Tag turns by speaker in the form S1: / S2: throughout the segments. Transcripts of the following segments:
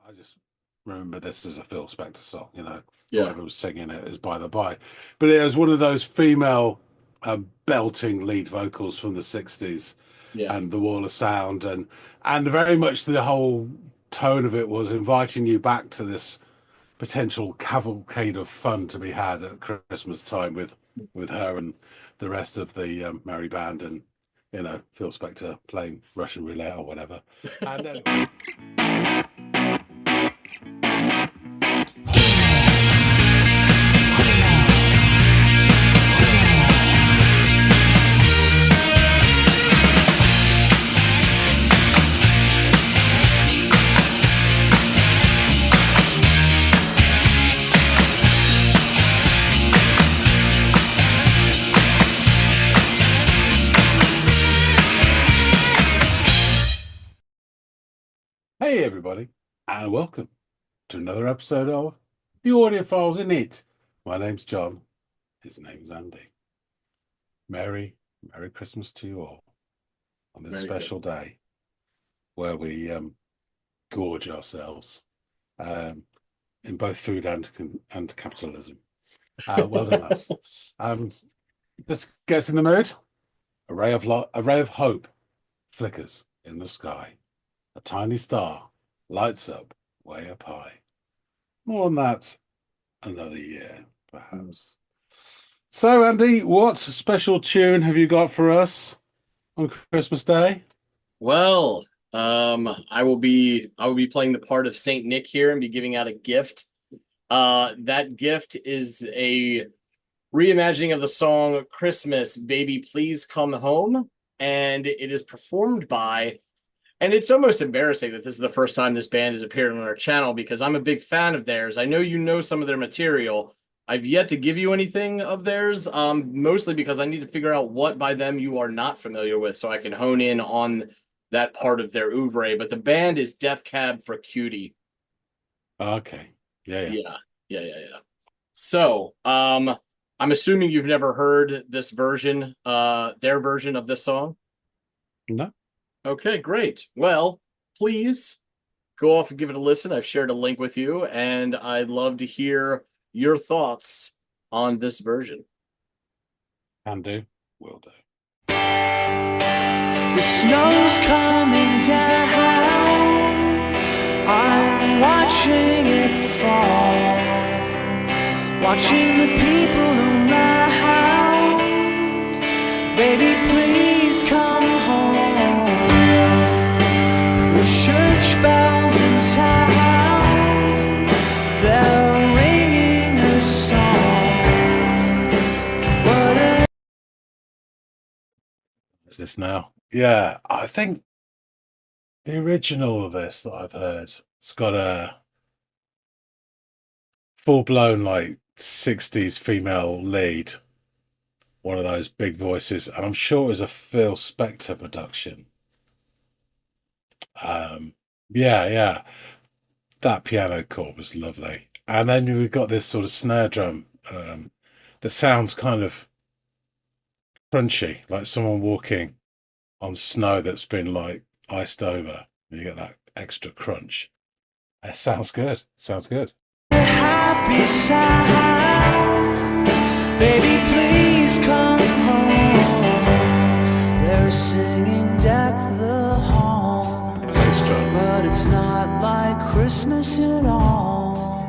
S1: I just remember this as a Phil Spector song.
S2: Yeah,
S1: Whoever was singing it is by the by, but it was one of those female belting lead vocals from the '60s,
S2: yeah.
S1: and the Wall of Sound, and very much the whole tone of it was inviting you back to this potential cavalcade of fun to be had at Christmas time with her and the rest of the merry band, and Phil Spector playing Russian roulette or whatever. And anyway. Hey, everybody, and welcome to another episode of the Audiophiles in It. My name's John. His name's Andy. Merry Christmas to you all on this
S2: Merry
S1: special
S2: Christmas.
S1: day where we gorge ourselves in both food and capitalism. Well done, us. Just gets in the mood. A ray of hope flickers in the sky. A tiny star lights up way up high. More on that another year, perhaps. So, Andy, what special tune have you got for us on Christmas Day?
S2: Well, I will be playing the part of Saint Nick here and be giving out a gift. That gift is a reimagining of the song "Christmas, Baby Please Come Home," and it is performed by. And it's almost embarrassing that this is the first time this band has appeared on our channel because I'm a big fan of theirs. I know you know some of their material. I've yet to give you anything of theirs, mostly because I need to figure out what by them you are not familiar with so I can hone in on that part of their oeuvre. But the band is Death Cab for Cutie.
S1: Okay. Yeah.
S2: Yeah. So, I'm assuming you've never heard this version, their version of this song?
S1: No.
S2: Okay, great. Well, please go off and give it a listen. I've shared a link with you, and I'd love to hear your thoughts on this version.
S1: Can do. Will do.
S3: The snow's coming down. I'm watching it fall. Watching the people around. Baby, please come home. The church bells in town, they're ringing a song. What
S1: Is this now? Yeah, I think the original of this that I've heard, it's got a full-blown like 60s female lead, one of those big voices, and I'm sure it was a Phil Spector production. Yeah, that piano chord was lovely, and then we've got this sort of snare drum that sounds kind of crunchy, like someone walking on snow that's been like iced over. You get that extra crunch. It sounds good. Sounds good.
S3: a happy sound. Baby, please come home. They're singing Deck the Hall,
S1: Bass drum.
S3: but it's not like Christmas at all.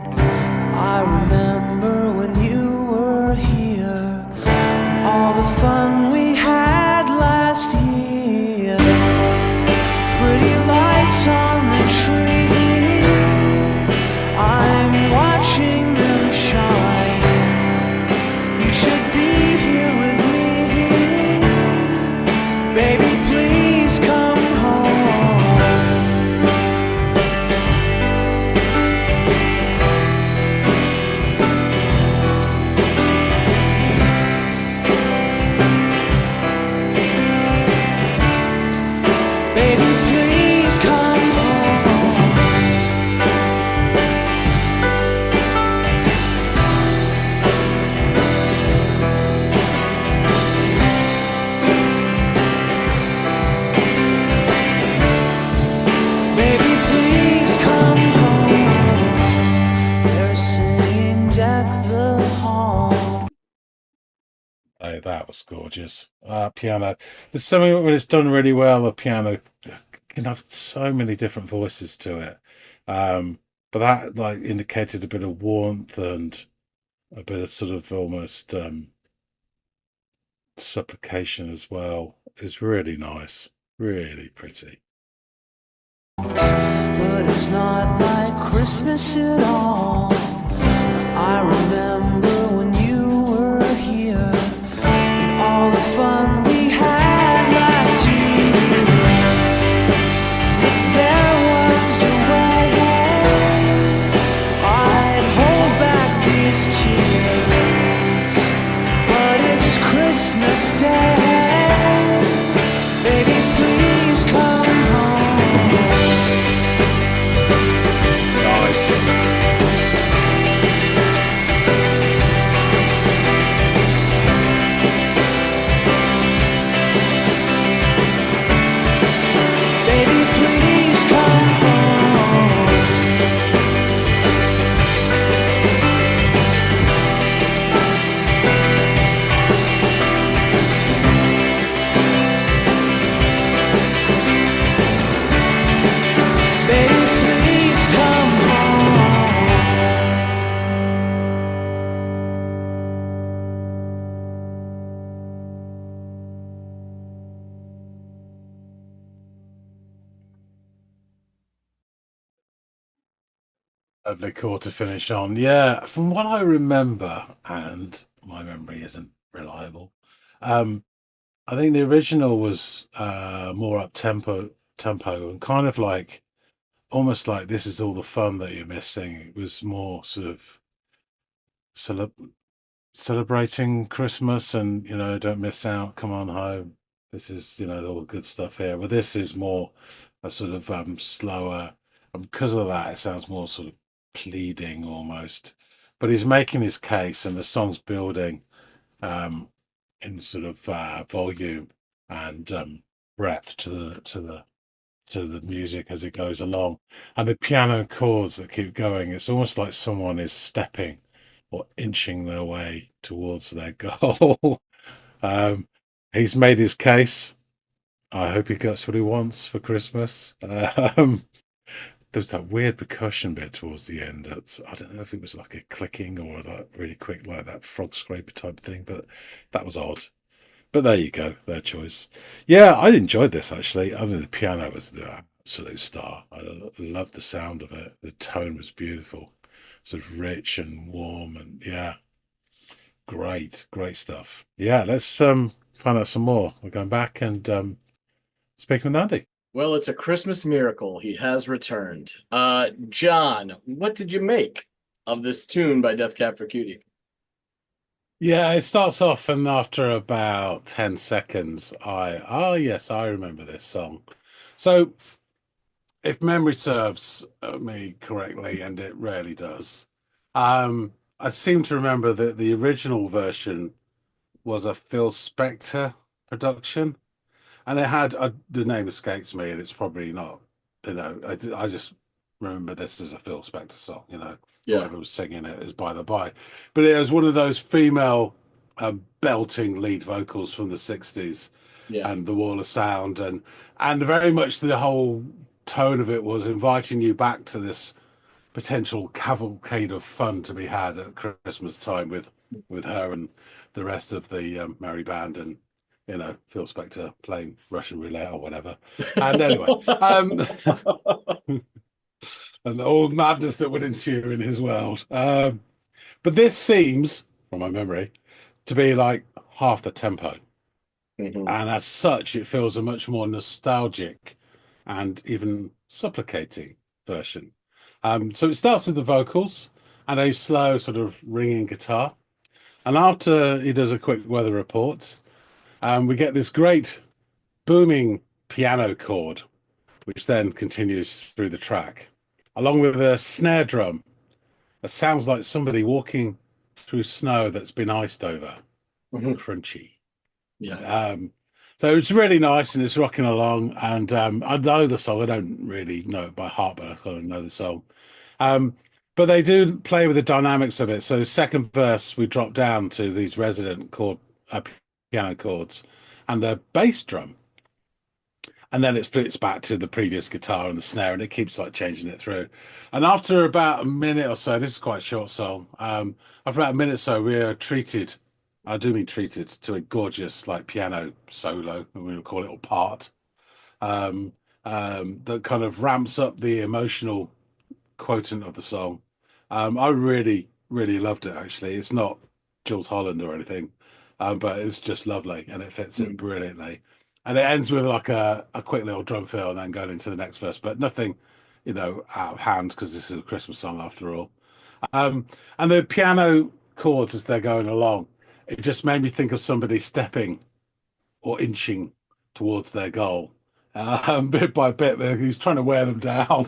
S3: I remember when you were here, and all the fun we had last year. Pretty lights on the tree, I'm watching them shine. You should be here with me. Baby, please come home. Baby, please come home. Baby, please come home.
S1: that was gorgeous. Piano. There's something when it's done really well, a piano can have so many different voices to it. But that like indicated a bit of warmth and a bit of sort of almost supplication as well. It's really nice, really pretty.
S3: But it's not like Christmas at all. I remember when you were here and all the fun we had last year. If there was a way, I'd hold back these tears. But it's Christmas Day, baby, please come home.
S1: Nice.
S3: Baby, please come home. Baby, please come home.
S1: Lovely chord to finish on. Yeah, from what I remember, and my memory isn't reliable, I think the original was more up tempo and kind of like almost like this is all the fun that you're missing. It was more sort of celebrating Christmas and, you know, don't miss out, come on home. This is, you know, all the good stuff here. But this is more a sort of slower, and because of that, it sounds more sort of pleading almost. But he's making his case, and the song's building in sort of volume and breadth to the music as it goes along, and the piano chords that keep going. It's almost like someone is stepping or inching their way towards their goal. He's made his case. I hope he gets what he wants for Christmas. There's that weird percussion bit towards the end. I don't know if it was like a clicking or like really quick, like that frog scraper type thing, but that was odd. But there you go, their choice. Yeah, I enjoyed this actually. I mean, the piano was the absolute star. I loved the sound of it. The tone was beautiful, sort of rich and warm, and yeah, great stuff. Yeah, let's find out some more. We're going back and speaking with Andy.
S2: Well, it's a Christmas miracle. He has returned. John, what did you make of this tune by Death Cab for Cutie?
S1: Yeah, it starts off, and after about 10 seconds, yes, I remember this song. So, if memory serves me correctly, and it rarely does, I seem to remember that the original version was a Phil Spector production, and it had the name escapes me, and it's probably not. You know, I just remember this as a Phil Spector song. You know,
S2: Yeah.
S1: whoever was singing it is by the by, but it was one of those female belting lead vocals from the '60s,
S2: Yeah.
S1: and the Wall of Sound, and very much the whole tone of it was inviting you back to this potential cavalcade of fun to be had at Christmas time with her and the rest of the merry band, and you know, Phil Spector playing Russian roulette or whatever. And anyway, and all madness that would ensue in his world. But this seems, from my memory, to be like half the tempo.
S2: Mhm.
S1: And as such, it feels a much more nostalgic and even supplicating version. So it starts with the vocals and a slow sort of ringing guitar. And after he does a quick weather report, we get this great booming piano chord, which then continues through the track, along with a snare drum that sounds like somebody walking through snow that's been iced over.
S2: Mhm.
S1: Crunchy.
S2: Yeah.
S1: So it's really nice, and it's rocking along. And I know the song. I don't really know it by heart, but I kind of know the song. But they do play with the dynamics of it. So second verse, we drop down to these resident chord piano chords and the bass drum. And then it flips back to the previous guitar and the snare, and it keeps like changing it through. And after about a minute or so, this is quite a short song. After about a minute or so, we are treated, I do mean treated, to a gorgeous like piano solo, we would call it, or part, um, that kind of ramps up the emotional quotient of the song. I really, really loved it, actually. It's not Jules Holland or anything, but it's just lovely and it fits it brilliantly. And it ends with like a quick little drum fill and then going into the next verse, but nothing, out of hand because this is a Christmas song after all. And the piano chords as they're going along, it just made me think of somebody stepping or inching towards their goal. Bit by bit, he's trying to wear them down.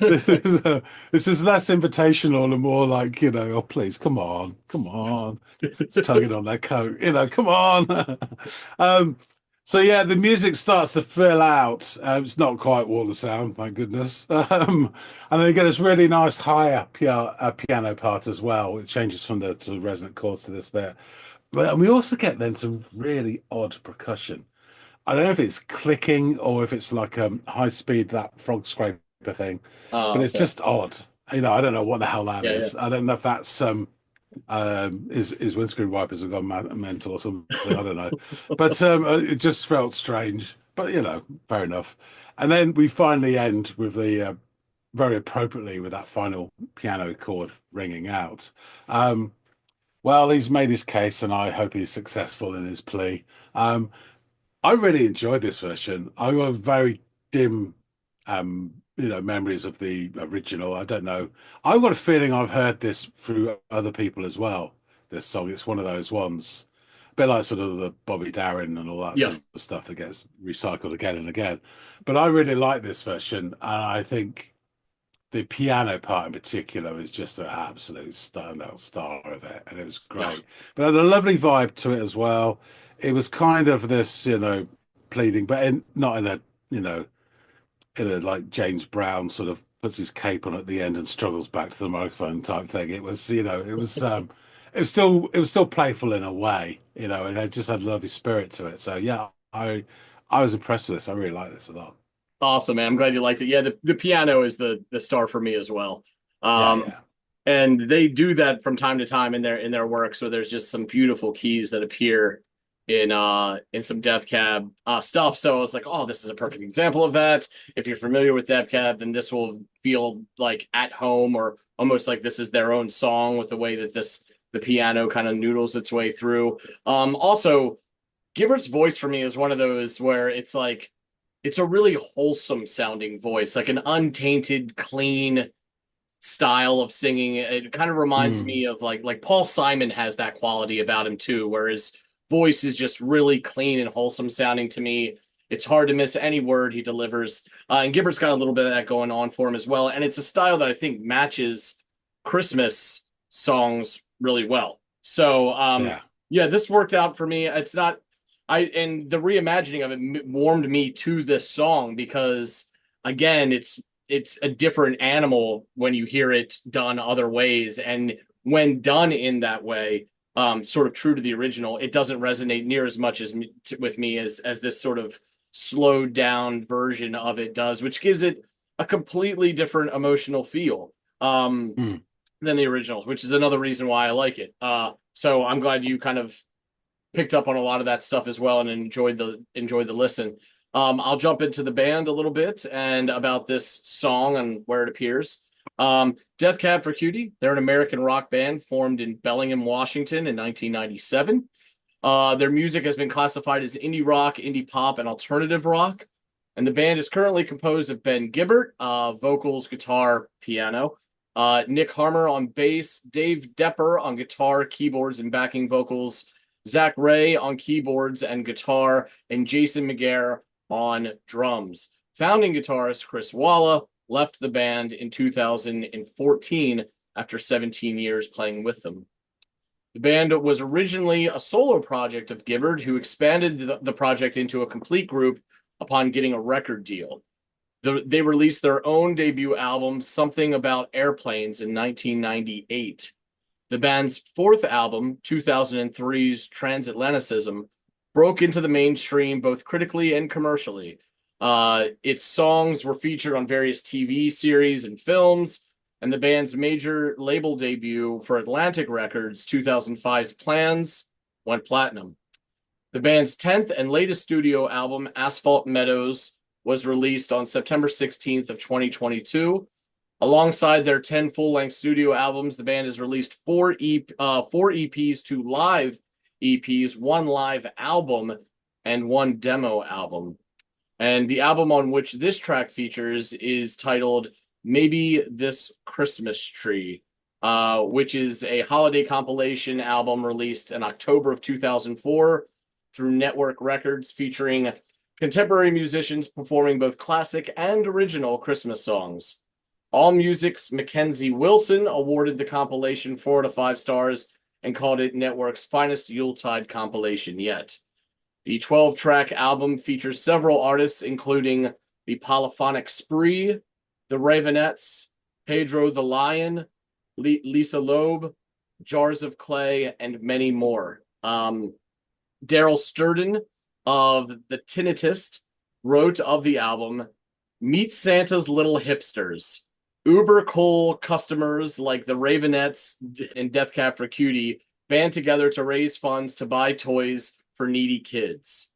S1: This is less invitational and more like, oh, please, come on. It's tugging on their coat, come on. So yeah, the music starts to fill out. It's not quite wall of sound, thank goodness. And then you get this really nice higher piano part as well. It changes from the sort of resonant chords to this bit. But we also get then some really odd percussion. I don't know if it's clicking or if it's like high speed, that frog scraper thing, but it's just odd. I don't know what the hell that is. Yeah. I don't know if that's his windscreen wipers have gone mental or something. I don't know, but it just felt strange. But fair enough. And then we finally end with the very appropriately with that final piano chord ringing out. Well, he's made his case, and I hope he's successful in his plea. I really enjoyed this version. I have very dim, memories of the original. I don't know. I've got a feeling I've heard this through other people as well. This song, it's one of those ones, a bit like sort of the Bobby Darin and all that sort of stuff that gets recycled again and again. But I really like this version, and I think the piano part in particular is just an absolute standout star of it, and it was great. But it had a lovely vibe to it as well. It was kind of this, pleading, but not in a, like James Brown sort of puts his cape on at the end and struggles back to the microphone type thing. It was, it was still playful in a way, and it just had a lovely spirit to it. So yeah, I was impressed with this. I really like this a lot.
S2: Awesome, man. I'm glad you liked it. Yeah, the piano is the star for me as well.
S1: Yeah.
S2: And they do that from time to time in their work. So there's just some beautiful keys that appear in some Death Cab stuff. So I was like, oh, this is a perfect example of that. If you're familiar with Death Cab, then this will feel like at home or almost like this is their own song with the way that the piano kind of noodles its way through. Also, Gibbert's voice for me is one of those where it's like it's a really wholesome sounding voice, like an untainted, clean style of singing. It kind of reminds me of like Paul Simon has that quality about him too, where his voice is just really clean and wholesome sounding to me. It's hard to miss any word he delivers. And Gibbert's got a little bit of that going on for him as well. And it's a style that I think matches Christmas songs really well. So yeah, this worked out for me. It's not and the reimagining of it warmed me to this song because again, it's a different animal when you hear it done other ways. And when done in that way, sort of true to the original, it doesn't resonate near as much with me as this sort of slowed down version of it does, which gives it a completely different emotional feel than the original, which is another reason why I like it. So I'm glad you kind of picked up on a lot of that stuff as well and enjoyed the listen. I'll jump into the band a little bit and about this song and where it appears. Death Cab for Cutie, they're an American rock band formed in Bellingham, Washington in 1997. Their music has been classified as indie rock, indie pop, and alternative rock. And the band is currently composed of Ben Gibbert, vocals, guitar, piano, Nick Harmer on bass, Dave Depper on guitar, keyboards, and backing vocals, Zach Ray on keyboards and guitar, and Jason McGarr on drums. Founding guitarist Chris Walla left the band in 2014 after 17 years playing with them. The band was originally a solo project of Gibbard, who expanded the project into a complete group upon getting a record deal. They released their own debut album, Something About Airplanes, in 1998. The band's fourth album, 2003's Transatlanticism, broke into the mainstream both critically and commercially. Its songs were featured on various TV series and films, and the band's major label debut for Atlantic Records 2005's Plans went platinum. The band's 10th and latest studio album, Asphalt Meadows, was released on September 16th of 2022. Alongside their 10 full-length studio albums, the band has released four EPs, 2 live EPs, 1 live album, and 1 demo album. And the album on which this track features is titled Maybe This Christmas Tree, which is a holiday compilation album released in October of 2004 through Network Records, featuring contemporary musicians performing both classic and original Christmas songs. AllMusic's Mackenzie Wilson awarded the compilation 4 out of 5 stars and called it Network's finest Yuletide compilation yet. The 12-track album features several artists, including the Polyphonic Spree, the Ravenettes, Pedro the Lion, Lisa Loeb, Jars of Clay, and many more. Daryl Sturden of The Tinnitus wrote of the album, "Meet Santa's little hipsters. Uber cool customers like the Ravenettes and Death Cab for Cutie band together to raise funds to buy toys for needy kids."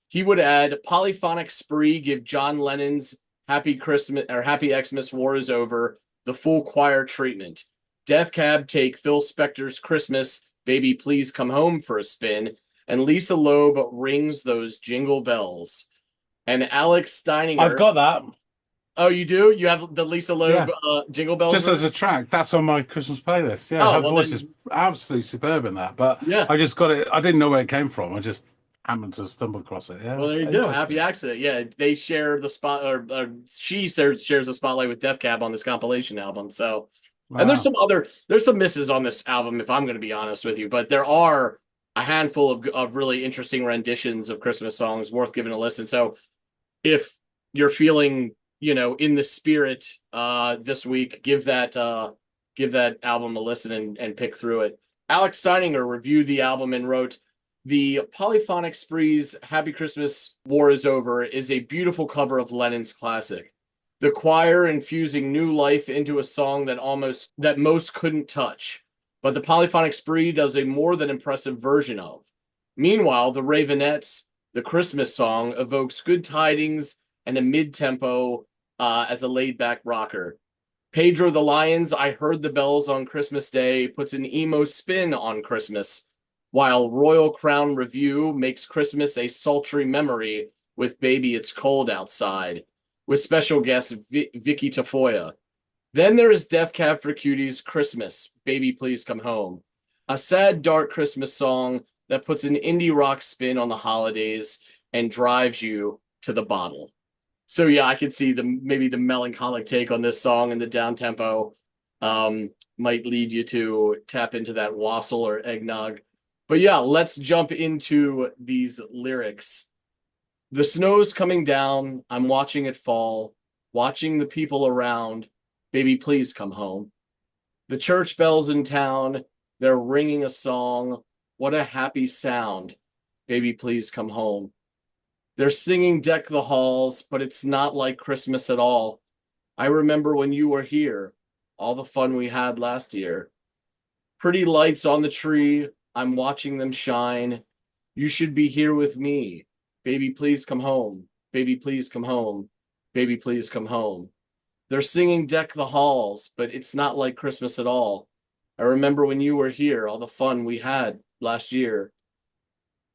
S2: He would add, "Polyphonic Spree give John Lennon's Happy Christmas or Happy Xmas War is Over the full choir treatment. Death Cab take Phil Spector's Christmas, Baby Please Come Home for a spin, and Lisa Loeb rings those jingle bells." And Alex Steininger.
S1: I've got that.
S2: Oh, you do? You have the Lisa Loeb jingle bells?
S1: Just as a track. That's on my Christmas playlist. Yeah, her voice is absolutely superb in that. But yeah, I just got it. I didn't know where it came from. I just happened to stumble across it. Yeah.
S2: Well, there you go. Happy accident. Yeah, they share the spot, or she shares the spotlight with Death Cab on this compilation album. So, and there's some misses on this album, if I'm going to be honest with you. But there are a handful of really interesting renditions of Christmas songs worth giving a listen. So, if you're feeling, in the spirit this week, give that album a listen and pick through it. Alex Steininger reviewed the album and wrote, "The Polyphonic Spree's Happy Christmas War is Over is a beautiful cover of Lennon's classic. The choir infusing new life into a song that most couldn't touch, but the Polyphonic Spree does a more than impressive version of. Meanwhile, the Ravenettes, the Christmas song, evokes good tidings and a mid-tempo as a laid-back rocker. Pedro the Lion's I Heard the Bells on Christmas Day puts an emo spin on Christmas, while Royal Crown Review makes Christmas a sultry memory with Baby It's Cold Outside, with special guest Vicky Tafoya. Then there is Death Cab for Cutie's Christmas, Baby Please Come Home, a sad, dark Christmas song that puts an indie rock spin on the holidays and drives you to the bottle." So yeah, I could see maybe the melancholic take on this song and the down tempo might lead you to tap into that wassail or eggnog. But yeah, let's jump into these lyrics. "The snow's coming down. I'm watching it fall, watching the people around. Baby, please come home. The church bells in town, they're ringing a song. What a happy sound. Baby, please come home. They're singing Deck the Halls, but it's not like Christmas at all. I remember when you were here, all the fun we had last year. Pretty lights on the tree, I'm watching them shine. You should be here with me. Baby, please come home. Baby, please come home. Baby, please come home. They're singing Deck the Halls, but it's not like Christmas at all. I remember when you were here, all the fun we had last year.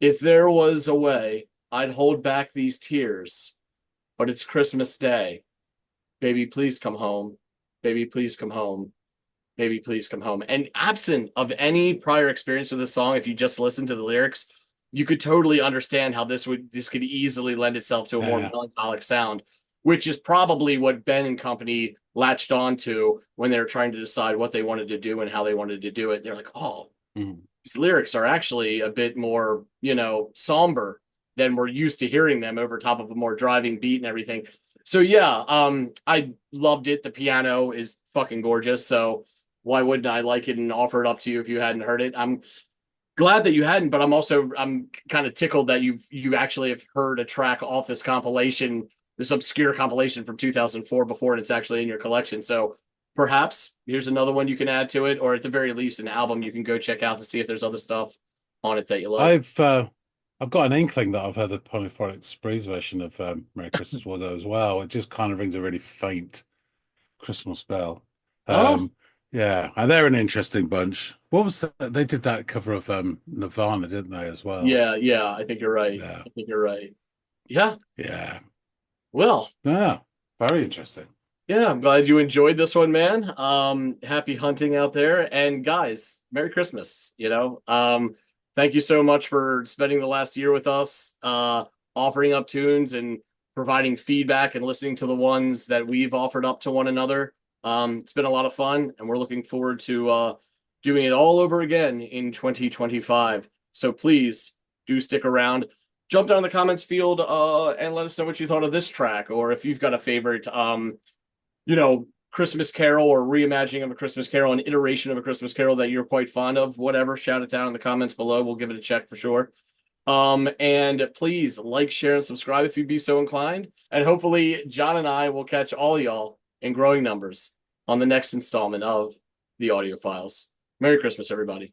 S2: If there was a way, I'd hold back these tears, but it's Christmas Day. Baby, please come home. Baby, please come home. Baby, please come home." And absent of any prior experience with this song, if you just listen to the lyrics, you could totally understand how this could easily lend itself to a more melancholic sound, which is probably what Ben and company latched onto when they were trying to decide what they wanted to do and how they wanted to do it. They're like, these lyrics are actually a bit more, somber than we're used to hearing them over top of a more driving beat and everything. So yeah, I loved it. The piano is fucking gorgeous. So why wouldn't I like it and offer it up to you if you hadn't heard it? glad that you hadn't, but I'm kind of tickled that you actually have heard a track off this compilation, this obscure compilation from 2004 before, and it's actually in your collection. So perhaps here's another one you can add to it, or at the very least, an album you can go check out to see if there's other stuff on it that you like.
S1: I've got an inkling that I've heard the Polyphonic Sprees version of Merry Christmas Wardo as well. It just kind of rings a really faint Christmas bell.
S2: Oh,
S1: Yeah, and they're an interesting bunch. What was that? They did that cover of Nirvana, didn't they, as well?
S2: yeah, I think you're right.
S1: Yeah,
S2: I think you're right. Yeah,
S1: yeah.
S2: well,
S1: Yeah, very interesting.
S2: yeah, I'm glad you enjoyed this one, man. Happy hunting out there. And guys, Merry Christmas, you know. Thank you so much for spending the last year with us, offering up tunes and providing feedback and listening to the ones that we've offered up to one another. It's been a lot of fun, and we're looking forward to doing it all over again in 2025. So please do stick around. Jump down in the comments field and let us know what you thought of this track, or if you've got a favorite Christmas Carol or reimagining of a Christmas Carol, an iteration of a Christmas Carol that you're quite fond of, whatever, shout it down in the comments below. We'll give it a check for sure. And please like, share, and subscribe if you'd be so inclined. And hopefully John and I will catch all y'all in growing numbers on the next installment of the Audiophiles. Merry Christmas, everybody.